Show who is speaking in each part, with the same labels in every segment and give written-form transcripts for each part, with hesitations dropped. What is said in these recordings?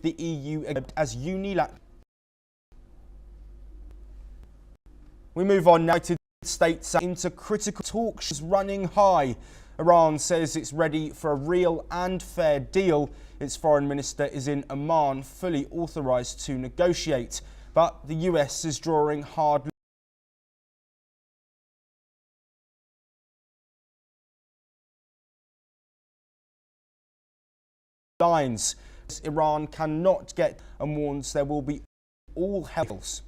Speaker 1: the EU as unilateral. We move on now. United States into critical talks running high. Iran says it's ready for a real and fair deal. Its foreign minister is in Oman, fully authorized to negotiate. But the US is drawing hard lines. Iran cannot get and warns there will be all hells.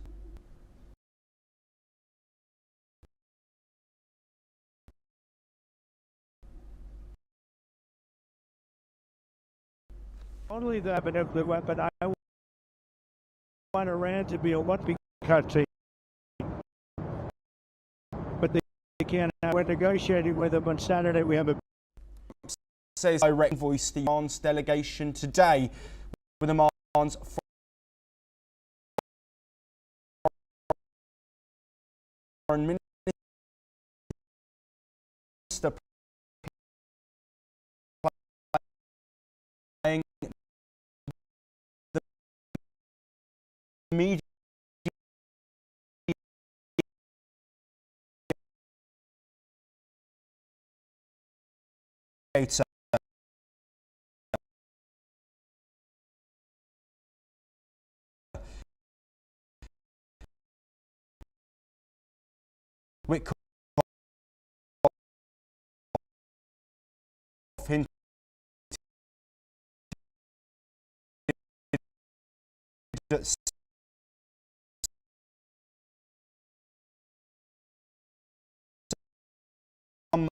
Speaker 2: Only the nuclear weapon. I want Iran to be a one-big country, but they can't. We're negotiating with them on Saturday. We have a
Speaker 1: says direct voice to Iran's delegation today, with Oman's foreign minister playing the mediator. Witkoff hinted at some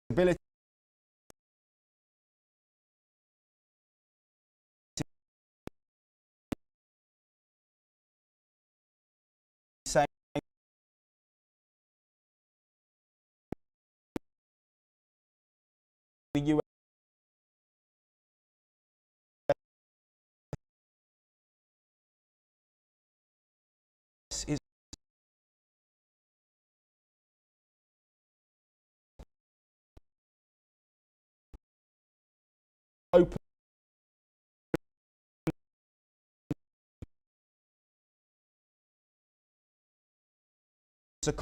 Speaker 1: flexibility saying the US is open to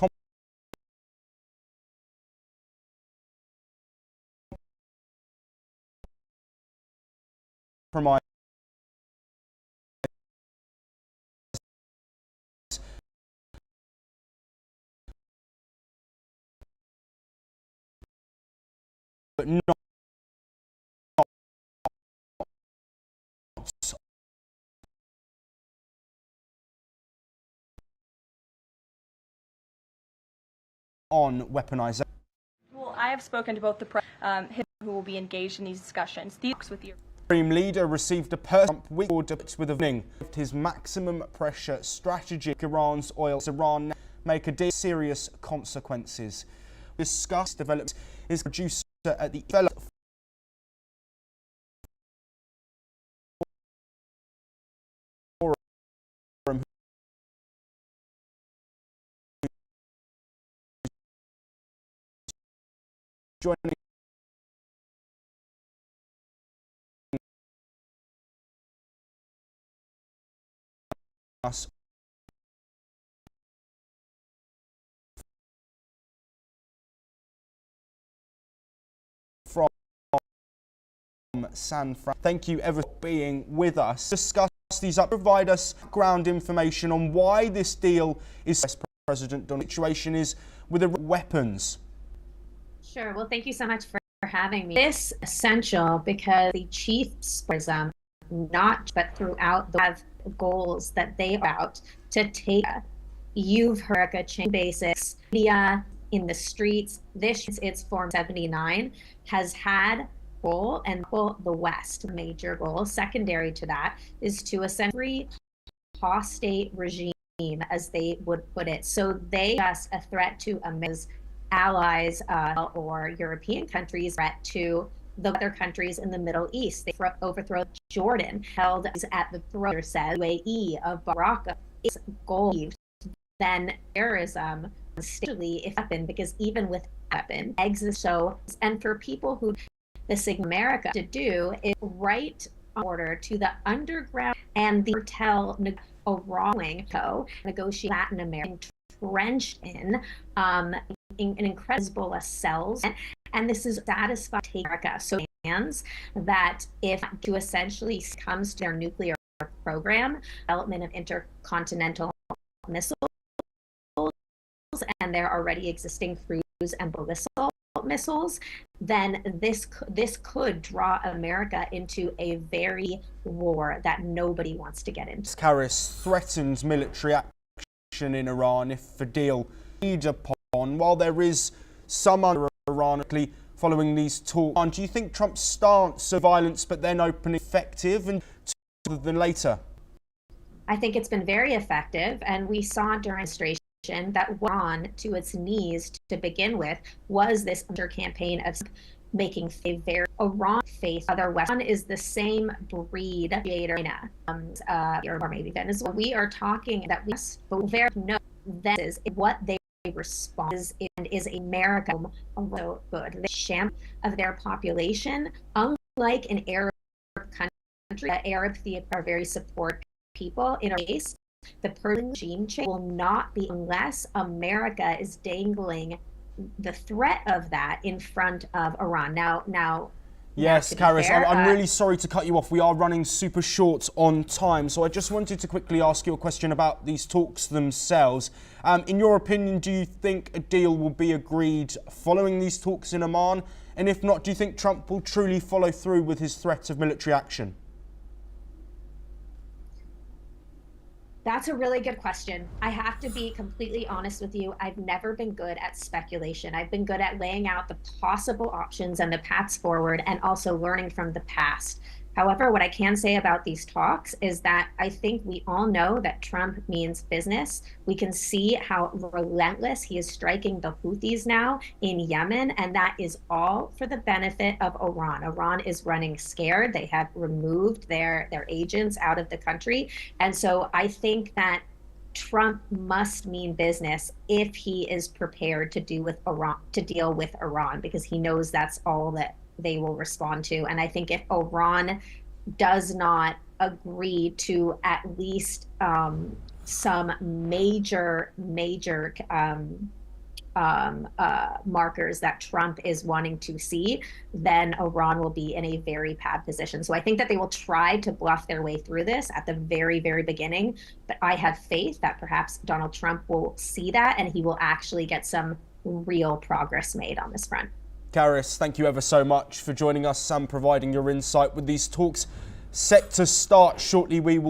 Speaker 1: compromise, but not on weaponization.
Speaker 3: Well, I have spoken to both the president who will be engaged in these discussions. These with the
Speaker 1: Supreme leader received a personal order with a warning. His maximum pressure strategy. Iran's Iran make a deal serious consequences. Discuss developed is producer at the forum joining us from San Fran. Thank you ever for being with us. Discuss these up, provide us background information on why this deal is President Donald situation is with the weapons.
Speaker 4: Sure. Well, thank you so much for having me. This is essential because the chiefs, not but throughout the have goals that they are out to take. You've heard a change basics, media in the streets. This its Form 79 has had goal and the West major goal. Secondary to that is to essentially apostate regime, as they would put it. So they just a threat to America's allies or European countries, threat to the other countries in the Middle East. They overthrow Jordan, held at the throat, says UAE of Morocco. Its goal, then terrorism, if weapon, because even with weapon exist. So, and for people who this America to do is write order to the underground and the cartel negotiate Latin American entrenched in an incredible cells, and this is satisfied America. So hands that if to essentially comes to their nuclear program, development of intercontinental missiles, and their already existing cruise and ballistic missiles, then this could draw America into a very war that nobody wants to get into.
Speaker 1: Harris threatens military action in Iran if the deal agreed upon. While there is some under Iran following these talks, do you think Trump's stance of violence but then open effective and than later?
Speaker 4: I think it's been very effective, and we saw during administration that Iran to its knees to begin with was this under campaign of making a very Iran face other Western is the same breed or maybe Venezuela. We are talking that we very know that is what they respond is and is America although good. The sham of their population, unlike an Arab country, Arab are very supportive people in our case. The Persian regime change will not be unless America is dangling the threat of that in front of Iran. Now.
Speaker 1: Yes, Karis, I'm really sorry to cut you off. We are running super short on time. So I just wanted to quickly ask you a question about these talks themselves. In your opinion, do you think a deal will be agreed following these talks in Oman? And if not, do you think Trump will truly follow through with his threat of military action?
Speaker 4: That's a really good question. I have to be completely honest with you. I've never been good at speculation. I've been good at laying out the possible options and the paths forward and also learning from the past. However, what I can say about these talks is that I think we all know that Trump means business. We can see how relentless he is striking the Houthis now in Yemen, and that is all for the benefit of Iran. Iran is running scared. They have removed their agents out of the country. And so I think that Trump must mean business if he is prepared to deal with Iran, because he knows that's all that they will respond to. And I think if Iran does not agree to at least some major markers that Trump is wanting to see, then Iran will be in a very bad position. So I think that they will try to bluff their way through this at the very, very beginning. But I have faith that perhaps Donald Trump will see that and he will actually get some real progress made on this front.
Speaker 1: Karis, thank you ever so much for joining us and providing your insight with these talks set to start shortly. We will